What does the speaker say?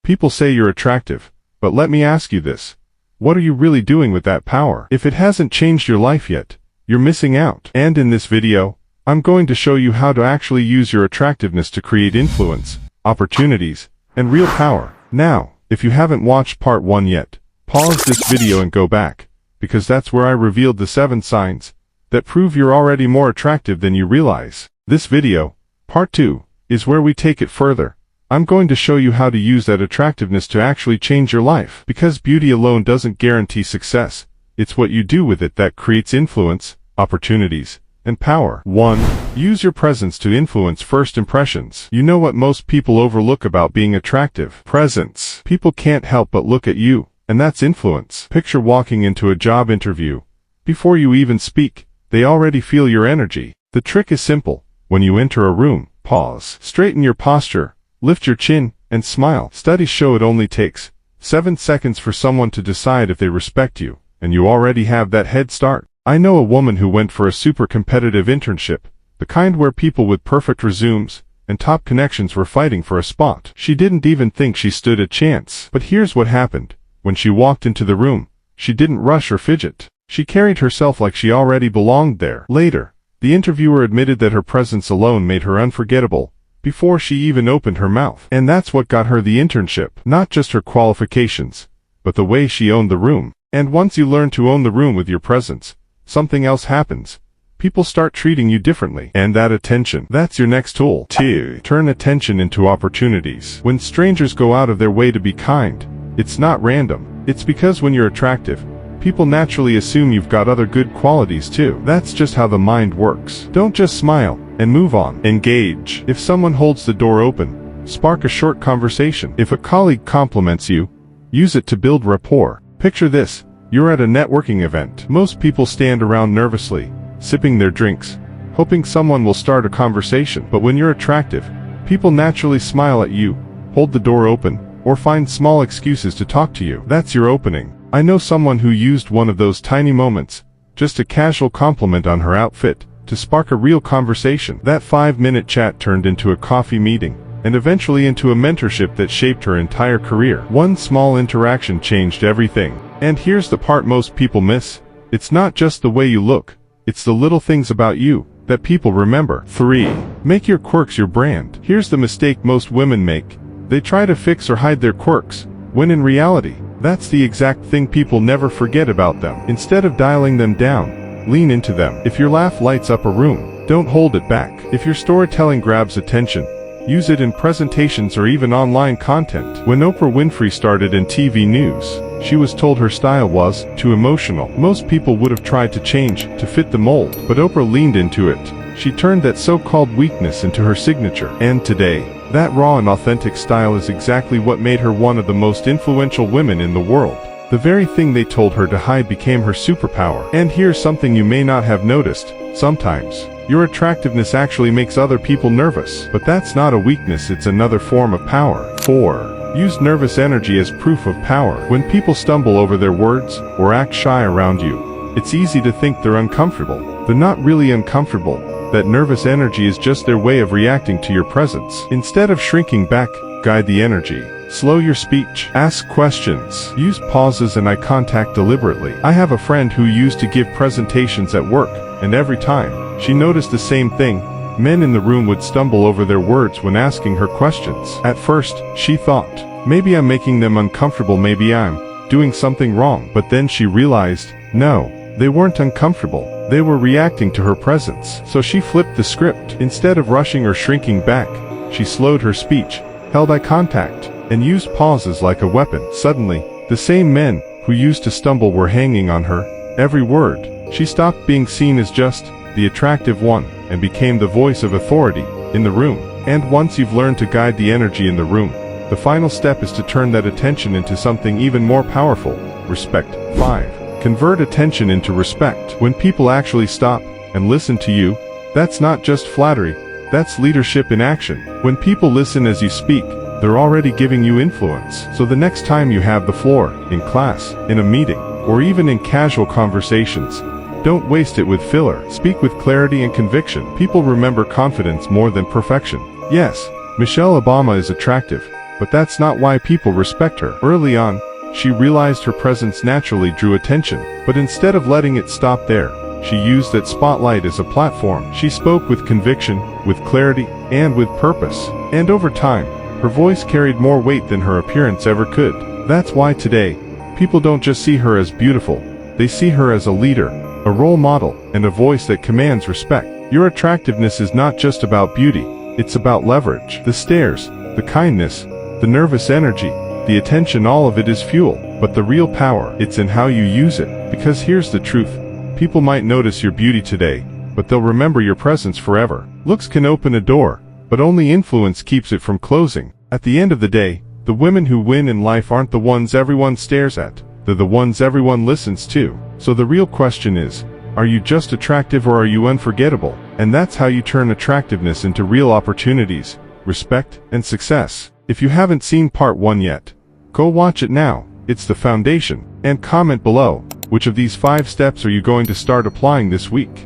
People say you're attractive, but let me ask you this. What are you really doing with that power? If it hasn't changed your life yet, you're missing out. And in this video, I'm going to show you how to actually use your attractiveness to create influence, opportunities, and real power. Now, if you haven't watched part 1 yet, pause this video and go back, because that's where I revealed the 7 signs that prove you're already more attractive than you realize. This video, part 2, is where we take it further. I'm going to show you how to use that attractiveness to actually change your life. Because beauty alone doesn't guarantee success, it's what you do with it that creates influence, opportunities, and power. 1. Use your presence to influence first impressions. You know what most people overlook about being attractive? Presence. People can't help but look at you, and that's influence. Picture walking into a job interview. Before you even speak, they already feel your energy. The trick is simple. When you enter a room, pause. Straighten your posture, lift your chin, and smile. Studies show it only takes 7 seconds for someone to decide if they respect you, and you already have that head start. I know a woman who went for a super competitive internship, the kind where people with perfect resumes and top connections were fighting for a spot. She didn't even think she stood a chance. But here's what happened. When she walked into the room, she didn't rush or fidget. She carried herself like she already belonged there. Later, the interviewer admitted that her presence alone made her unforgettable, before she even opened her mouth. And that's what got her the internship. Not just her qualifications, but the way she owned the room. And once you learn to own the room with your presence, something else happens. People start treating you differently. And that attention, that's your next tool. 2. Turn attention into opportunities. When strangers go out of their way to be kind, it's not random. It's because when you're attractive, people naturally assume you've got other good qualities too. That's just how the mind works. Don't just smile and move on. Engage. If someone holds the door open, spark a short conversation. If a colleague compliments you, use it to build rapport. Picture this. You're at a networking event. Most people stand around nervously, sipping their drinks, hoping someone will start a conversation. But when you're attractive, people naturally smile at you, hold the door open, or find small excuses to talk to you. That's your opening. I know someone who used one of those tiny moments, just a casual compliment on her outfit, to spark a real conversation. That 5-minute chat turned into a coffee meeting, and eventually into a mentorship that shaped her entire career. One small interaction changed everything. And here's the part most people miss. It's not just the way you look, it's the little things about you that people remember. 3. Make your quirks your brand. Here's the mistake most women make. They try to fix or hide their quirks, when in reality, that's the exact thing people never forget about them. Instead of dialing them down, lean into them. If your laugh lights up a room, don't hold it back. If your storytelling grabs attention, use it in presentations or even online content. When Oprah Winfrey started in TV news, she was told her style was too emotional. Most people would have tried to change to fit the mold, but Oprah leaned into it. She turned that so-called weakness into her signature. And today, that raw and authentic style is exactly what made her one of the most influential women in the world. The very thing they told her to hide became her superpower. And here's something you may not have noticed. Sometimes, your attractiveness actually makes other people nervous. But that's not a weakness, it's another form of power. 4. Use nervous energy as proof of power. When people stumble over their words, or act shy around you, it's easy to think they're uncomfortable. They're not really uncomfortable. That nervous energy is just their way of reacting to your presence. Instead of shrinking back, guide the energy. Slow your speech. Ask questions. Use pauses and eye contact deliberately. I have a friend who used to give presentations at work, and every time, she noticed the same thing. Men in the room would stumble over their words when asking her questions. At first, she thought, maybe I'm making them uncomfortable, maybe I'm doing something wrong. But then she realized, no, they weren't uncomfortable. They were reacting to her presence. So she flipped the script. Instead of rushing or shrinking back, she slowed her speech, held eye contact, and used pauses like a weapon. Suddenly, the same men who used to stumble were hanging on her every word. She stopped being seen as just the attractive one, and became the voice of authority in the room. And once you've learned to guide the energy in the room, the final step is to turn that attention into something even more powerful: respect. 5. Convert attention into respect. When people actually stop and listen to you, that's not just flattery, that's leadership in action. When people listen as you speak, they're already giving you influence. So the next time you have the floor, in class, in a meeting, or even in casual conversations, don't waste it with filler. Speak with clarity and conviction. People remember confidence more than perfection. Yes, Michelle Obama is attractive, but that's not why people respect her. Early on, she realized her presence naturally drew attention, but instead of letting it stop there, she used that spotlight as a platform. She spoke with conviction, with clarity, and with purpose. And over time, her voice carried more weight than her appearance ever could. That's why today, people don't just see her as beautiful, they see her as a leader, a role model, and a voice that commands respect. Your attractiveness is not just about beauty, it's about leverage. The stares, the kindness, the nervous energy, the attention, all of it is fuel. But the real power, it's in how you use it. Because here's the truth. People might notice your beauty today, but they'll remember your presence forever. Looks can open a door, but only influence keeps it from closing. At the end of the day, the women who win in life aren't the ones everyone stares at. They're the ones everyone listens to. So the real question is, are you just attractive or are you unforgettable? And that's how you turn attractiveness into real opportunities, respect, and success. If you haven't seen part 1 yet, go watch it now. It's the foundation. And comment below, which of these 5 steps are you going to start applying this week?